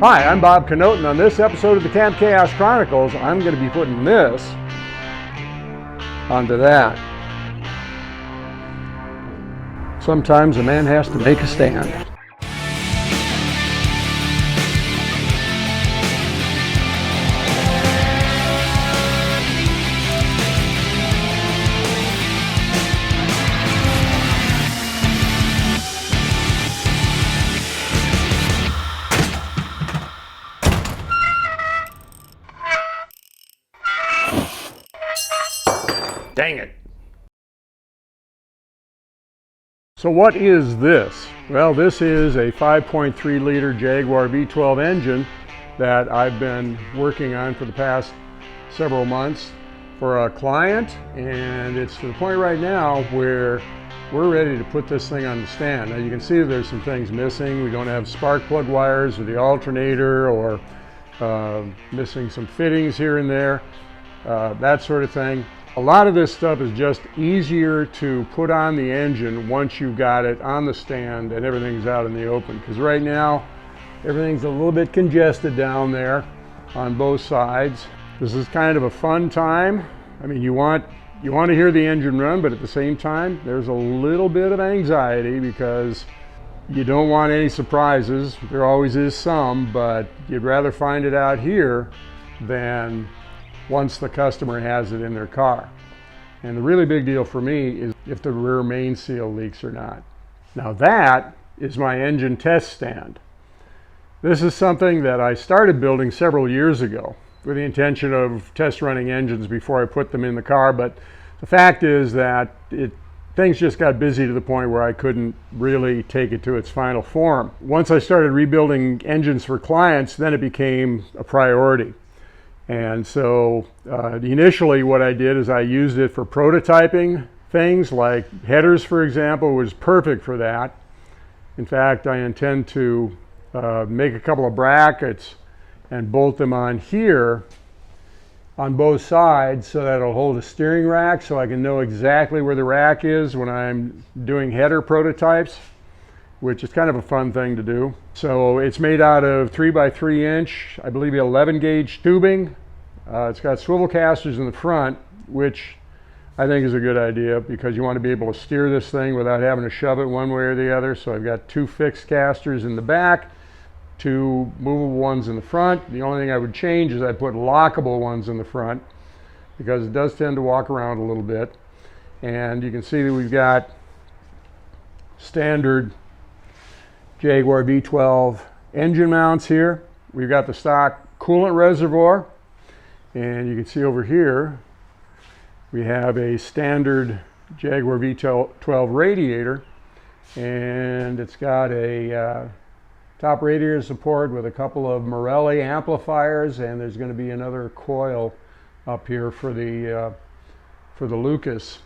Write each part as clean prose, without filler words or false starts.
Hi, I'm Bob Canote, and on this episode of the Camp Chaos Chronicles, I'm going to be putting this onto that. Sometimes a man has to make a stand. Dang it. So what is this? Well, this is a 5.3 liter Jaguar V-12 engine that I've been working on for the past several months for a client, and it's to the point right now where we're ready to put this thing on the stand. Now you can see there's some things missing. We don't have spark plug wires or the alternator, or missing some fittings here and there, that sort of thing. A lot of this stuff is just easier to put on the engine once you've got it on the stand and everything's out in the open, because right now everything's a little bit congested down there on both sides. This is kind of a fun time. I mean, you want to hear the engine run, but at the same time there's a little bit of anxiety because you don't want any surprises. There always is some, but you'd rather find it out here than once the customer has it in their car. And the really big deal for me is if the rear main seal leaks or not. Now that is my engine test stand. This is something that I started building several years ago with the intention of test running engines before I put them in the car, but the fact is that things just got busy to the point where I couldn't really take it to its final form. Once I started rebuilding engines for clients, then it became a priority. And so initially what I did is I used it for prototyping things like headers, for example, was perfect for that. In fact, I intend to make a couple of brackets and bolt them on here on both sides so that it'll hold a steering rack, so I can know exactly where the rack is when I'm doing header prototypes, which is kind of a fun thing to do. So it's made out of 3x3 inch, I believe 11 gauge tubing. It's got swivel casters in the front, which I think is a good idea because you want to be able to steer this thing without having to shove it one way or the other. So I've got two fixed casters in the back, two movable ones in the front. The only thing I would change is I put lockable ones in the front because it does tend to walk around a little bit. And you can see that we've got standard Jaguar V-12 engine mounts here. We've got the stock coolant reservoir, and you can see over here we have a standard Jaguar V-12 radiator, and it's got a top radiator support with a couple of Morelli amplifiers, and there's going to be another coil up here for the Lucas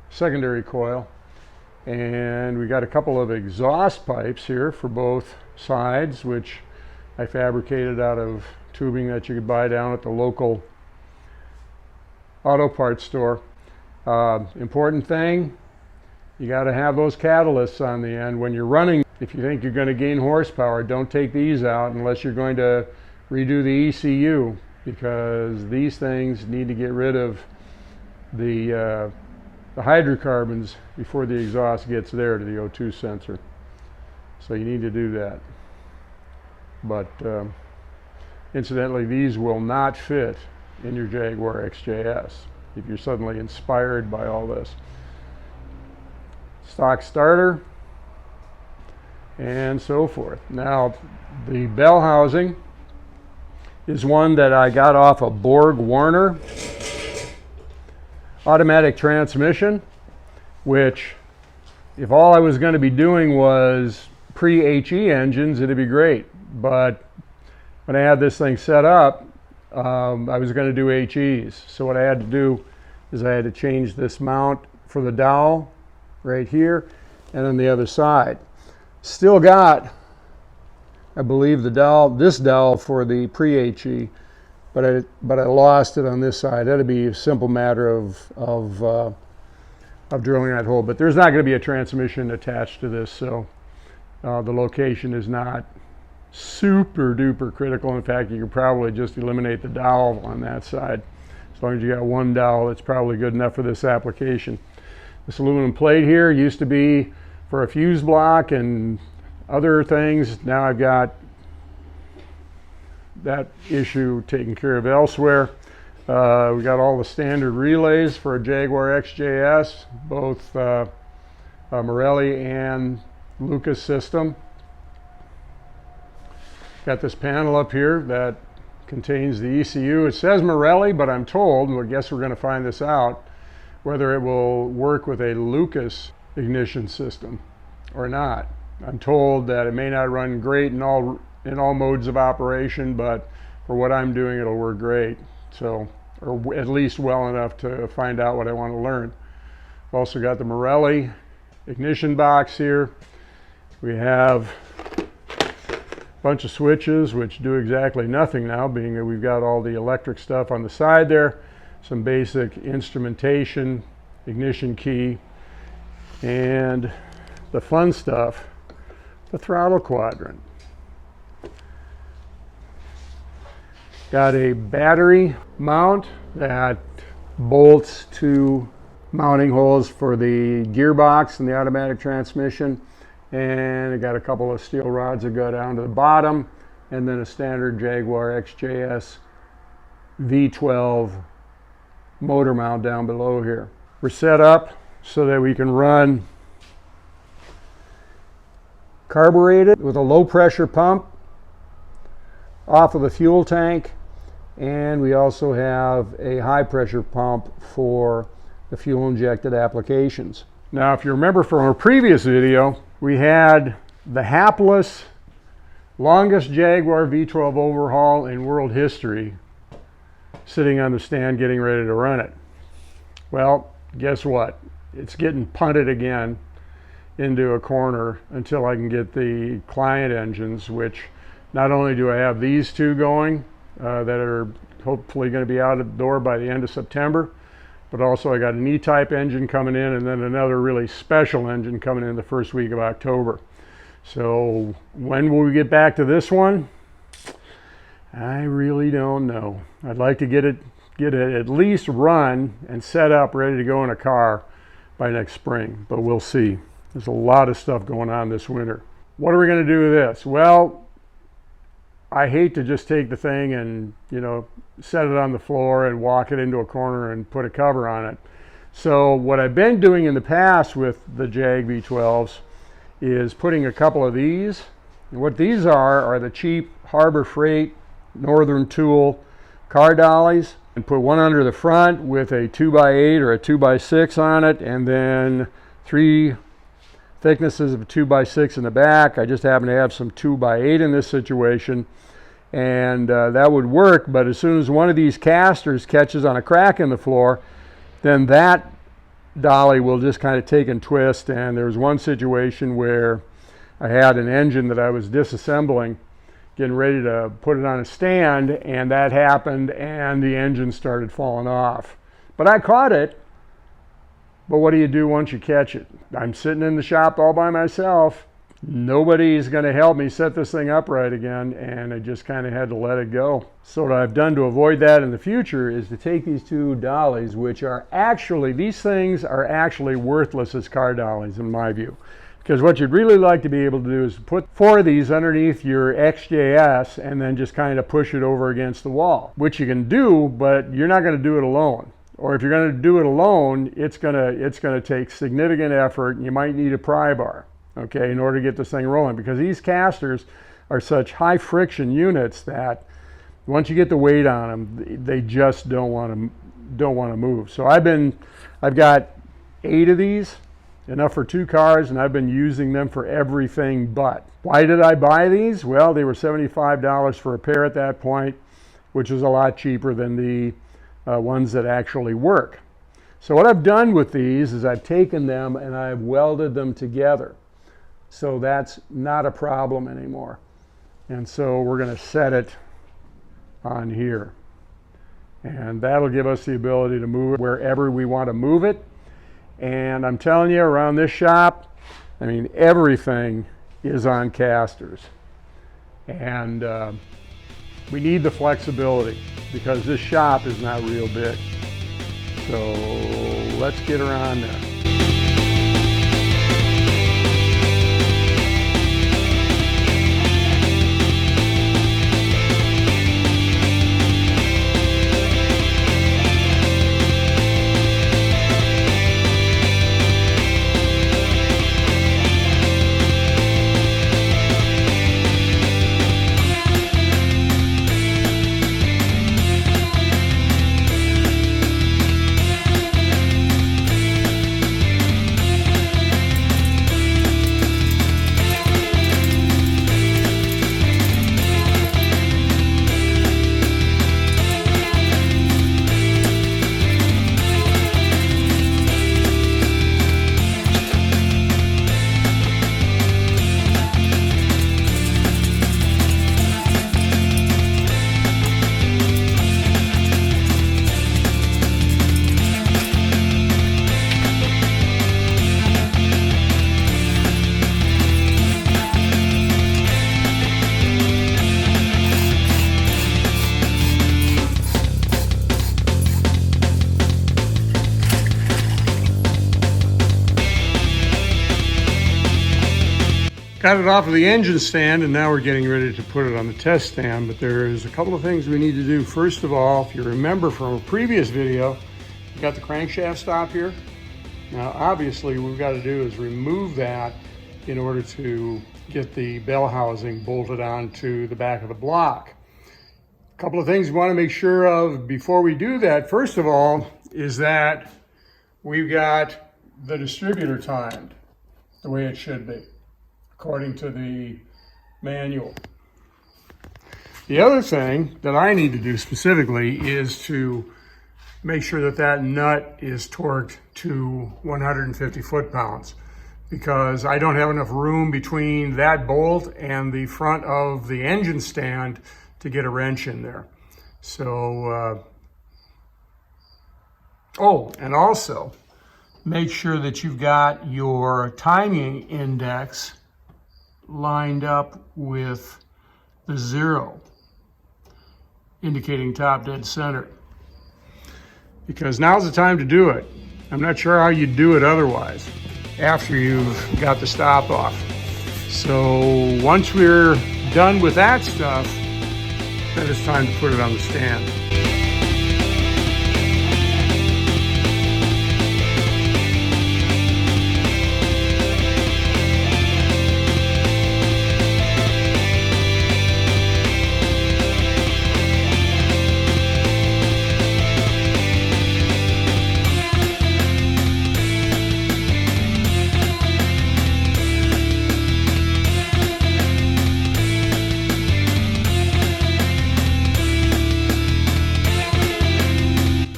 secondary coil. And we got a couple of exhaust pipes here for both sides, which I fabricated out of tubing that you could buy down at the local auto parts store. Important thing, you got to have those catalysts on the end when you're running. If you think you're going to gain horsepower, don't take these out unless you're going to redo the ECU, because these things need to get rid of the hydrocarbons before the exhaust gets there to the O2 sensor. So you need to do that. But incidentally, these will not fit in your Jaguar XJS if you're suddenly inspired by all this. Stock starter and so forth. Now the bell housing is one that I got off a Borg Warner automatic transmission, which if all I was going to be doing was pre-HE engines, it'd be great. But when I had this thing set up, I was going to do HEs. So what I had to do is I had to change this mount for the dowel right here and on the other side. Still got, I believe, this dowel for the pre-HE, but I lost it on this side. That'd be a simple matter of drilling that hole. But there's not going to be a transmission attached to this, so the location is not super duper critical. In fact, you can probably just eliminate the dowel on that side. As long as you got one dowel, it's probably good enough for this application. This aluminum plate here used to be for a fuse block and other things. Now I've got that issue taken care of elsewhere. We got all the standard relays for a Jaguar XJS, both Morelli and Lucas system. Got this panel up here that contains the ECU. It says Morelli, but I'm told, and I guess we're going to find this out, whether it will work with a Lucas ignition system or not. I'm told that it may not run great in all modes of operation, but for what I'm doing, it'll work great. So, or at least well enough to find out what I want to learn. I've also got the Morelli ignition box here. We have a bunch of switches which do exactly nothing now, being that we've got all the electric stuff on the side there, some basic instrumentation, ignition key, and the fun stuff, the throttle quadrant. Got a battery mount that bolts to mounting holes for the gearbox and the automatic transmission, and I got a couple of steel rods that go down to the bottom, and then a standard Jaguar XJS V-12 motor mount down below here. We're set up so that we can run carbureted with a low pressure pump off of the fuel tank, and we also have a high pressure pump for the fuel injected applications. Now, if you remember from our previous video, we had the hapless longest Jaguar V12 overhaul in world history sitting on the stand getting ready to run it. Well, guess what? It's getting punted again into a corner until I can get the client engines, which not only do I have these two going that are hopefully going to be out of the door by the end of September, but also I got an E-type engine coming in, and then another really special engine coming in the first week of October. So when will we get back to this one? I really don't know. I'd like to get it at least run and set up ready to go in a car by next spring, but we'll see. There's a lot of stuff going on this winter. What are we going to do with this? Well, I hate to just take the thing and, set it on the floor and walk it into a corner and put a cover on it. So what I've been doing in the past with the Jag V12s is putting a couple of these. And what these are the cheap Harbor Freight Northern Tool car dollies, and put one under the front with a 2x8 or a 2x6 on it, and then 3 thicknesses of 2x6 in the back. I just happen to have some 2x8 in this situation, and that would work. But as soon as one of these casters catches on a crack in the floor, then that dolly will just kind of take and twist. And there was one situation where I had an engine that I was disassembling, getting ready to put it on a stand, and that happened, and the engine started falling off. But I caught it. But what do you do once you catch it? I'm sitting in the shop all by myself. Nobody's going to help me set this thing upright again, and I just kind of had to let it go. So what I've done to avoid that in the future is to take these two dollies, which are actually, these things are actually worthless as car dollies in my view. Because what you'd really like to be able to do is put 4 of these underneath your XJS and then just kind of push it over against the wall, which you can do, but you're not going to do it alone. Or if you're going to do it alone, it's going to take significant effort, and you might need a pry bar, okay, in order to get this thing rolling, because these casters are such high friction units that once you get the weight on them, they just don't want to move. So I've got 8 of these, enough for 2 cars, and I've been using them for everything but. Why did I buy these? Well, they were $75 for a pair at that point, which was a lot cheaper than the ones that actually work. So what I've done with these is I've taken them and I've welded them together. So that's not a problem anymore. And so we're going to set it on here. And that'll give us the ability to move it wherever we want to move it. And I'm telling you, around this shop, I mean, everything is on casters. And we need the flexibility because this shop is not real big. So let's get her on there. Got it off of the engine stand, and now we're getting ready to put it on the test stand, but there's a couple of things we need to do. First of all, if you remember from a previous video, you got the crankshaft stop here. Now, obviously, what we've got to do is remove that in order to get the bell housing bolted onto the back of the block. A couple of things we want to make sure of before we do that, first of all, is that we've got the distributor timed the way it should be, according to the manual. The other thing that I need to do specifically is to make sure that that nut is torqued to 150 foot-pounds, because I don't have enough room between that bolt and the front of the engine stand to get a wrench in there. So, oh, and also make sure that you've got your timing index lined up with the 0, indicating top dead center. Because now's the time to do it. I'm not sure how you do it otherwise after you've got the stop off. So once we're done with that stuff, then it's time to put it on the stand.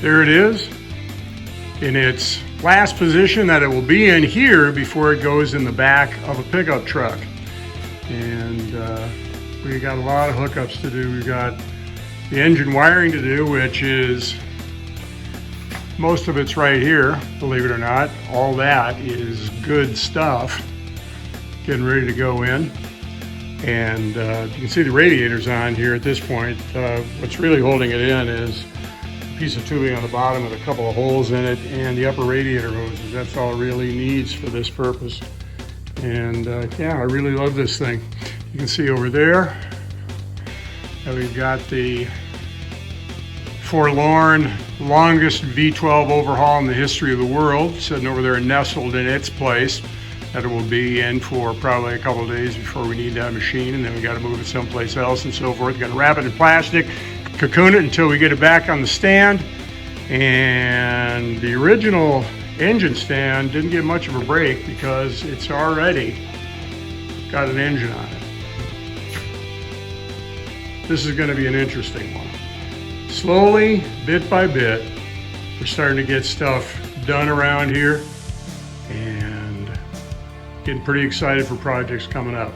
There it is in its last position that it will be in here before it goes in the back of a pickup truck. And we got a lot of hookups to do. We've got the engine wiring to do, which is, most of it's right here, believe it or not. All that is good stuff getting ready to go in. And you can see the radiator's on here at this point. What's really holding it in is piece of tubing on the bottom with a couple of holes in it and the upper radiator hoses. That's all it really needs for this purpose. And yeah, I really love this thing. You can see over there that we've got the forlorn longest V-12 overhaul in the history of the world sitting over there nestled in its place, that it will be in for probably a couple of days before we need that machine, and then we got to move it someplace else and so forth. Got to wrap it in plastic, cocoon it until we get it back on the stand. And the original engine stand didn't get much of a break because it's already got an engine on it. This is going to be an interesting one. Slowly, bit by bit, we're starting to get stuff done around here and getting pretty excited for projects coming up.